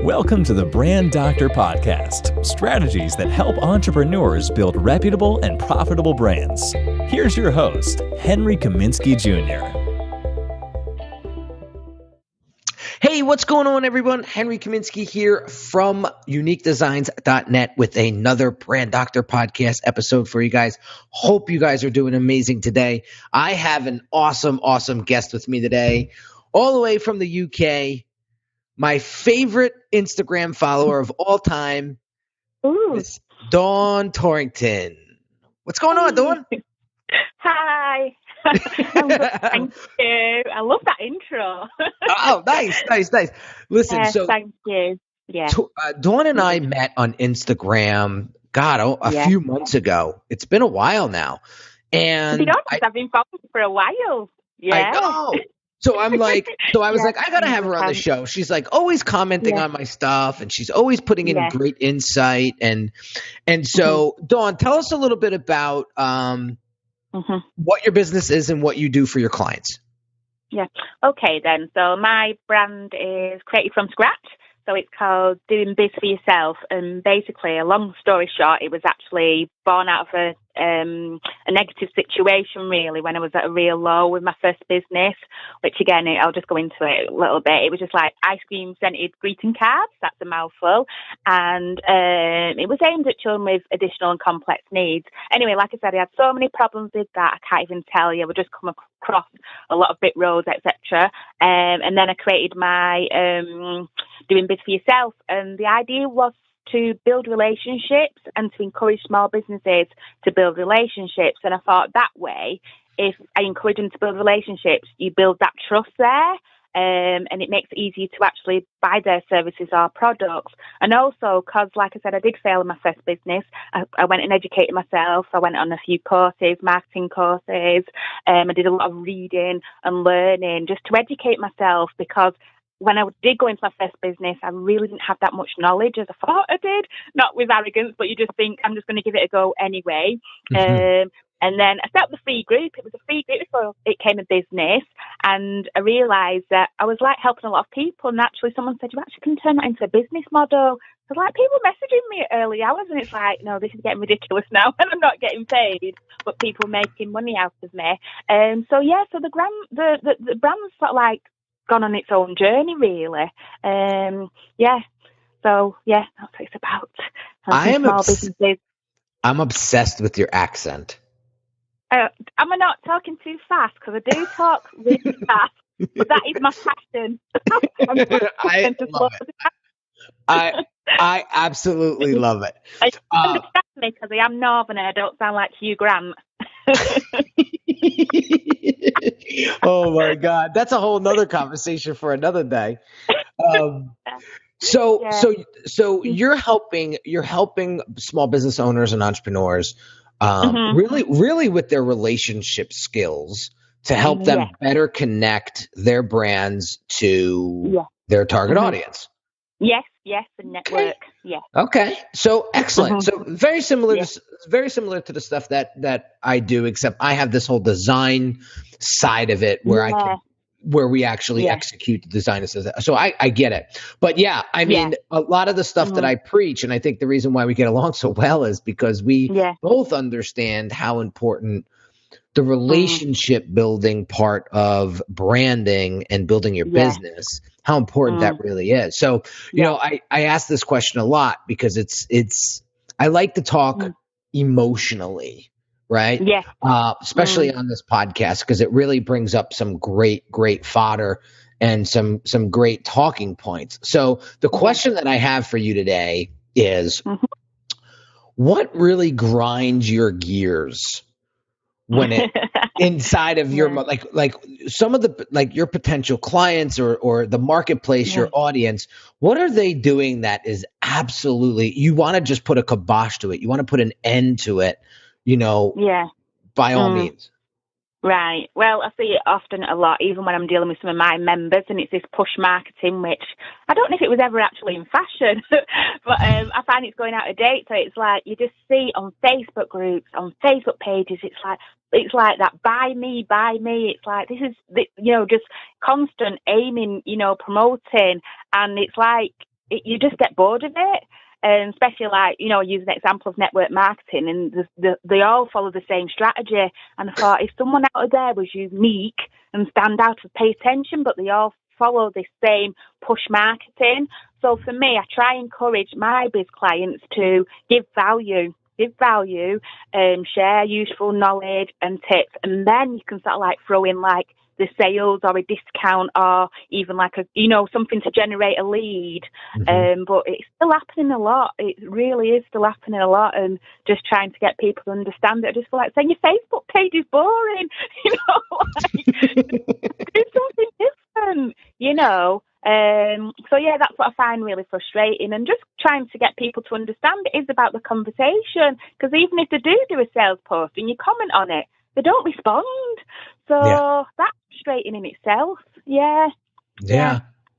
Welcome to the Brand Doctor Podcast, strategies that help entrepreneurs build reputable and profitable brands. Here's your host, Henry Kaminski Jr. Hey, what's going on, everyone? Henry Kaminski here from uniquedesignz.net with another Brand Doctor Podcast episode for you guys. Hope you guys are doing amazing today. I have an awesome guest with me today, all the way from the UK. My favorite Instagram follower of all time is Dawn Torrington. What's going on, Dawn? Hi. I'm good, thank you. I love that intro. Oh, nice. Listen, thank you. Yeah. Dawn and I met on Instagram, a few months ago. It's been a while now. And to be honest, I've been following you for a while. Yeah. I know. So I was like, I got to have her on the show. She's like always commenting on my stuff, and she's always putting in great insight. And so, Dawn, tell us a little bit about what your business is and what you do for your clients. Yeah. Okay, then. So my brand is created from scratch. So it's called Doing Biz for Yourself. And basically, a long story short, it was actually born out of a negative situation, really, when I was at a real low with my first business, which, again, I'll just go into it a little bit. It was just like ice cream scented greeting cards. That's a mouthful. And it was aimed at children with additional and complex needs. Anyway, like I said, I had so many problems with that, I can't even tell you. I would just come across a lot of bit roads, etc. And then I created my Doing Biz for Yourself. And the idea was to build relationships and to encourage small businesses to build relationships. And I thought that way, if I encourage them to build relationships, you build that trust there. And it makes it easier to actually buy their services or products. And also, because, like I said, I did fail in my first business. I went and educated myself. I went on a few courses, marketing courses. I did a lot of reading and learning just to educate myself, because when I did go into my first business, I really didn't have that much knowledge as I thought I did. Not with arrogance, but you just think, I'm just going to give it a go anyway. And then I set up the free group. It was a free group before it became a business. And I realised that I was like helping a lot of people. And actually someone said, you actually can turn that into a business model. So like people messaging me at early hours, and it's like, no, this is getting ridiculous now. And I'm not getting paid, but people making money out of me. So the brand's sort of like gone on its own journey, really. So that's what it's about. I'm obsessed with your accent. Am I not talking too fast? Because I do talk really fast, but that is my passion. I absolutely love it. I understand me because I am Northern and I don't sound like Hugh Grant. Oh my God, that's a whole nother conversation for another day. So you're helping small business owners and entrepreneurs really with their relationship skills to help them better connect their brands to their target audience. Yes, the network. Yeah. Okay. So excellent. So very similar to the stuff that I do, except I have this whole design side of it where we actually execute the design. So I get it. But a lot of the stuff that I preach, and I think the reason why we get along so well is because we both understand how important the relationship building part of branding and building your business, how important that really is. So, you know, I ask this question a lot because I like to talk emotionally, right? Yeah. Especially on this podcast, because it really brings up some great fodder and some great talking points. So the question that I have for you today is, what really grinds your gears when it inside of your like some of the your potential clients or the marketplace, your audience, what are they doing that is absolutely, you want to just put a kibosh to it, you want to put an end to it, by all means? Right. Well, I see it often a lot, even when I'm dealing with some of my members, and it's this push marketing, which I don't know if it was ever actually in fashion, but I find it's going out of date. So it's like you just see on Facebook groups, on Facebook pages, it's like that, buy me. It's like, this is, just constant aiming, promoting. And it's like, you just get bored of it. Especially like, you know, I use an example of network marketing, and they all follow the same strategy. And I thought if someone out there was unique and stand out and pay attention, but they all follow this same push marketing. So for me, I try and encourage my biz clients to give value, share useful knowledge and tips, and then you can sort of like throw in like the sales or a discount or even like something to generate a lead. But it's still happening a lot. It really is still happening a lot, and just trying to get people to understand it. I just feel like saying your Facebook page is boring, do something different, So yeah, that's what I find really frustrating, and just trying to get people to understand it is about the conversation, because even if they do a sales post and you comment on it, they don't respond. So that's frustrating in itself. Yeah.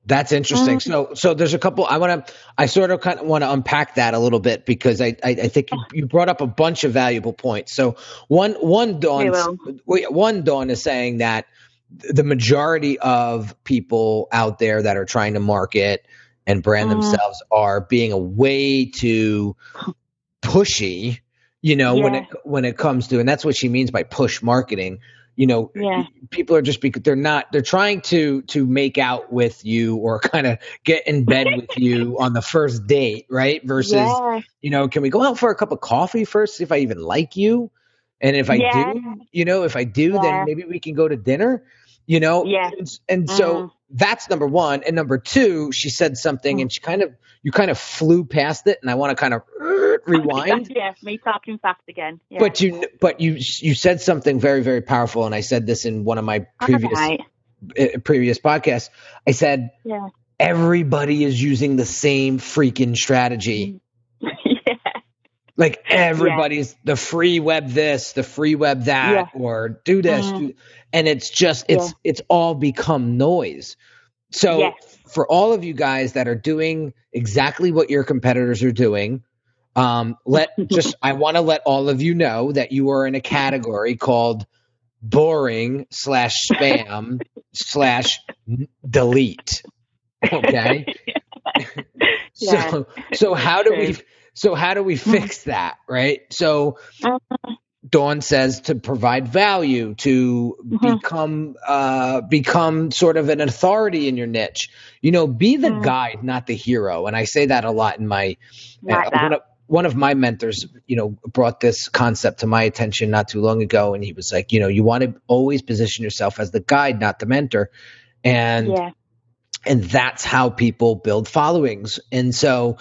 That's interesting. So there's a couple. I sort of kind of want to unpack that a little bit, because I think you brought up a bunch of valuable points. So one Dawn is saying that the majority of people out there that are trying to market and brand themselves are being a way too pushy, when it comes to, and that's what she means by push marketing. People are just, because they're trying to make out with you or kind of get in bed with you on the first date, right? Versus, can we go out for a cup of coffee first, see if I even like you? And if I do, then maybe we can go to dinner, And so that's number one. And number two, she said something and you kind of flew past it, and I want to kind of rewind. Me talking fast again. Yeah. But you said something very, very powerful, and I said this in one of my previous podcasts. I said, everybody is using the same freaking strategy. Like everybody's the free web this, the free web that, or do this, and it's just it's all become noise. So for all of you guys that are doing exactly what your competitors are doing, I want to let all of you know that you are in a category called boring /spam /delete. Okay. So how do we fix that, right? So Dawn says to provide value, to become sort of an authority in your niche. Be the guide, not the hero. And I say that a lot in my one of my mentors, brought this concept to my attention not too long ago, and he was like, you want to always position yourself as the guide, not the mentor. And that's how people build followings. And so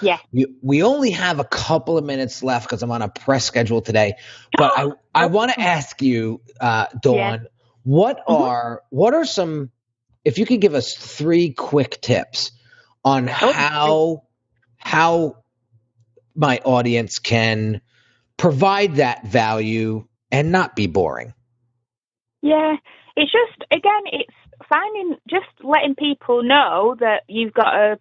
we only have a couple of minutes left because I'm on a press schedule today. But I want to ask you, Dawn, what are some, if you could give us 3 quick tips on how my audience can provide that value and not be boring? Yeah, it's just, again, it's just letting people know that you've got a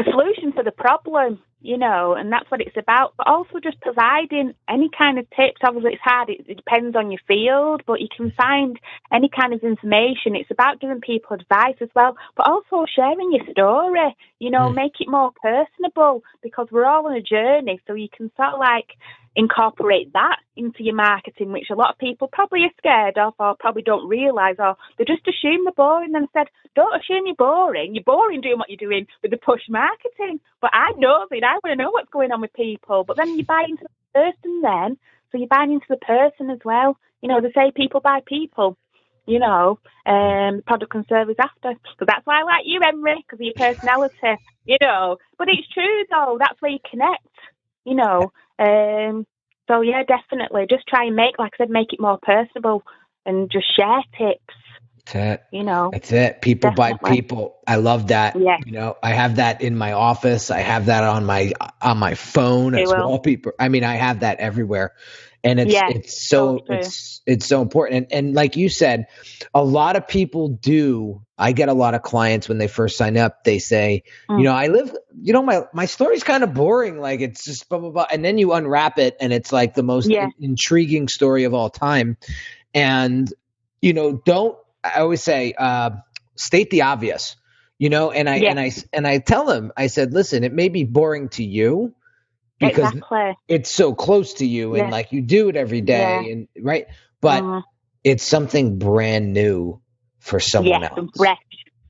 solution for the problem, and that's what it's about. But also just providing any kind of tips. Obviously, it's hard. It depends on your field, but you can find any kind of information. It's about giving people advice as well, but also sharing your story, make it more personable, because we're all on a journey. So you can sort of like incorporate that into your marketing, which a lot of people probably are scared of or probably don't realise, or they just assume they're boring. And I said, don't assume you're boring. You're boring doing what you're doing with the push marketing. But I know it. I want to know what's going on with people. But then you buy into the person then. So you're buying into the person as well. They say people buy people, product and service after. So that's why I like you, Henry, because of your personality, But it's true, though. That's where you connect, So yeah, definitely. Just try and make it more personable and just share tips. That's it. That's it. People buy people. I love that. Yeah. I have that in my office. I have that on my phone as wallpaper. I mean, I have that everywhere. And it's so important. And like you said, a lot of people do. I get a lot of clients when they first sign up, they say, I live, my story's kind of boring. Like it's just blah, blah, blah. And then you unwrap it and it's like the most intriguing story of all time. And, I always say, state the obvious. I tell them, I said, listen, it may be boring to you because it's so close to you and like you do it every day and right. But it's something brand new for someone else. Fresh.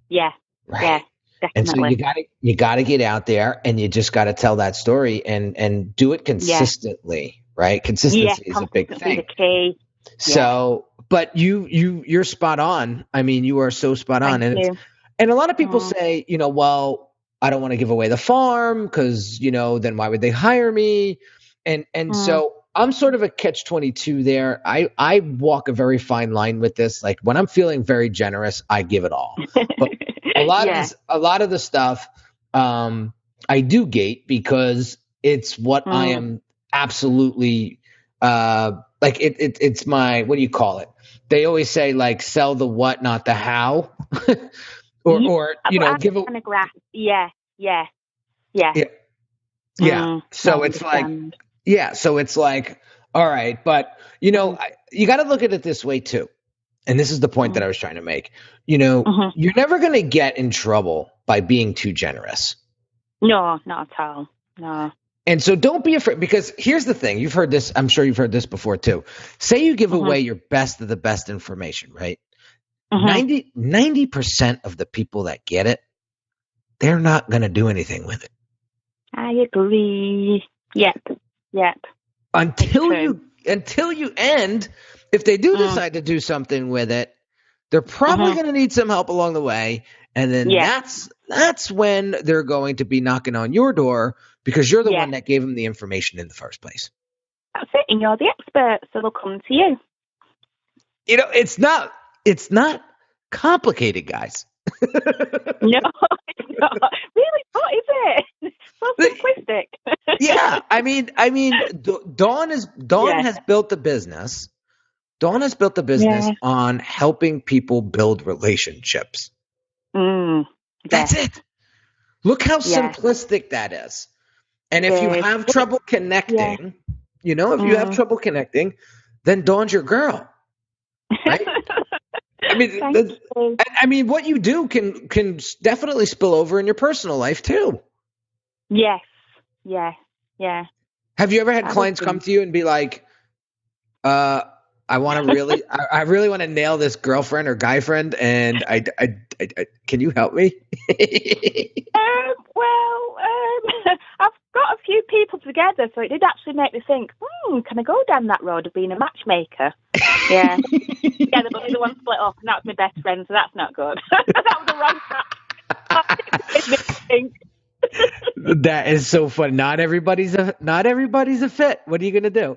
Yeah. Right. Yeah. Definitely. And so you gotta get out there and you just gotta tell that story and do it consistently, right? Consistency is a big thing. The key. So, but you're spot on. I mean, you are so spot on. And a lot of people say, well, I don't want to give away the farm because, then why would they hire me? And so I'm sort of a catch-22 there. I walk a very fine line with this. Like when I'm feeling very generous, I give it all. But a lot of the stuff I do gate because it's what I am absolutely like it's my, what do you call it? They always say like sell the what, not the how. or give a yeah. So it's like so it's like, all right, but you got to look at it this way too. And this is the point that I was trying to make. You're never going to get in trouble by being too generous. No, not at all. No. And so don't be afraid, because here's the thing. You've heard this. I'm sure you've heard this before too. Say you give away your best of the best information, right? 90% of the people that get it, they're not going to do anything with it. I agree. Yep. Until you end, if they do decide to do something with it, they're probably going to need some help along the way. And then that's when they're going to be knocking on your door because you're the one that gave them the information in the first place. That's it. And you're the expert, so they'll come to you. It's not complicated, guys. No, it's not. Really, what is it? So simplistic. Yeah, I mean, Dawn has built the business. Dawn has built the business on helping people build relationships. That's it. Look how simplistic that is. And if you have trouble connecting, then Dawn's your girl. Right? I mean, what you do can definitely spill over in your personal life too. Yes. Yeah. Have you ever had clients come to you and be like, I really want to nail this girlfriend or guy friend, and I can you help me? I've got a few people together, so it did actually make me think, can I go down that road of being a matchmaker? Yeah. But the one split up, and that's my best friend, so that's not good. That was a wrong track. That is so fun. Not everybody's a fit. What are you gonna do?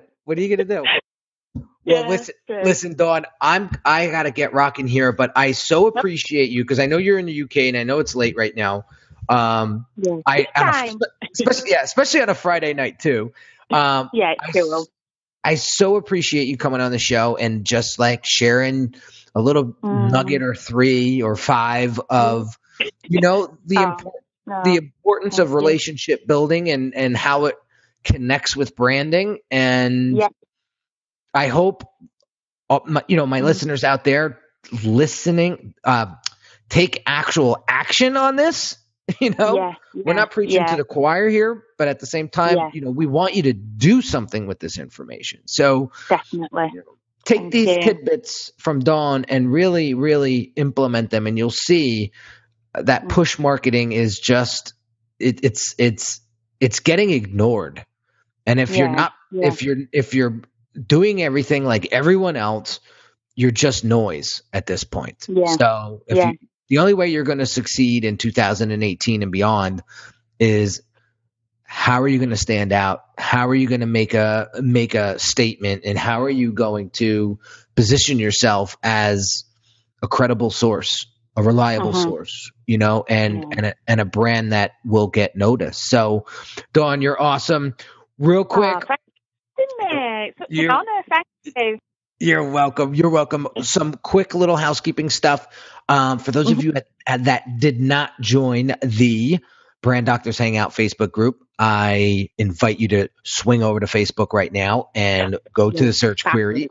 Well, listen, Dawn, I gotta get rocking here, but I so appreciate you because I know you're in the UK and I know it's late right now. Especially on a Friday night too. I so appreciate you coming on the show and just like sharing a little nugget or 3 or 5 of the importance of relationship building and how it connects with branding. And I hope my listeners out there listening take actual action on this. We're not preaching to the choir here, but at the same time, we want you to do something with this information. So definitely take these tidbits from Dawn and really, really implement them, and you'll see that push marketing is just it's getting ignored. And if if you're doing everything like everyone else, you're just noise at this point. So the only way you're going to succeed in 2018 and beyond is how are you going to stand out? How are you going to make a statement? And how are you going to position yourself as a credible source, a reliable source, and a brand that will get noticed. So, Dawn, you're awesome. Real quick. It's such an honor. Thank you. You're welcome. Some quick little housekeeping stuff. For those of you that did not join the Brand Doctors Hangout Facebook group, I invite you to swing over to Facebook right now and go to the search query.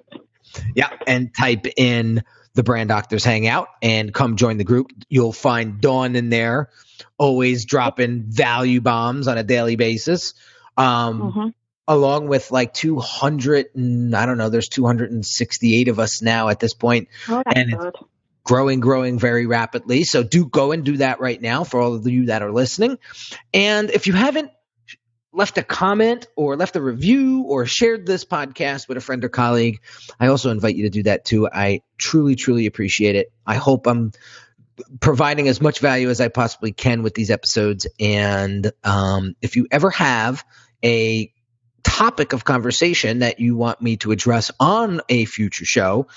Yeah, and type in the Brand Doctors Hangout and come join the group. You'll find Dawn in there, always dropping value bombs on a daily basis. Along with like 200 and I don't know, there's 268 of us now at this point. And it's growing very rapidly. So do go and do that right now for all of you that are listening. And if you haven't left a comment or left a review or shared this podcast with a friend or colleague, I also invite you to do that too. I truly, truly appreciate it. I hope I'm providing as much value as I possibly can with these episodes. And if you ever have a topic of conversation that you want me to address on a future show,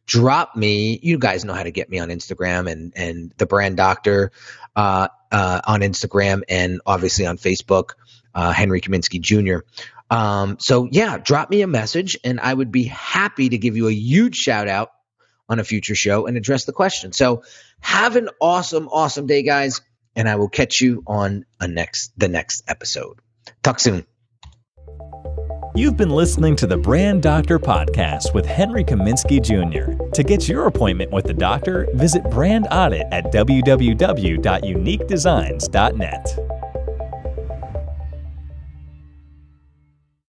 drop me. You guys know how to get me on Instagram and the Brand Doctor on Instagram and obviously on Facebook, Henry Kaminski Jr. So yeah, drop me a message and I would be happy to give you a huge shout out on a future show and address the question. So have an awesome, awesome day, guys. And I will catch you on the next episode. Talk soon. You've been listening to the Brand Doctor Podcast with Henry Kaminski Jr. To get your appointment with the doctor, visit Brand Audit at www.uniquedesignz.net.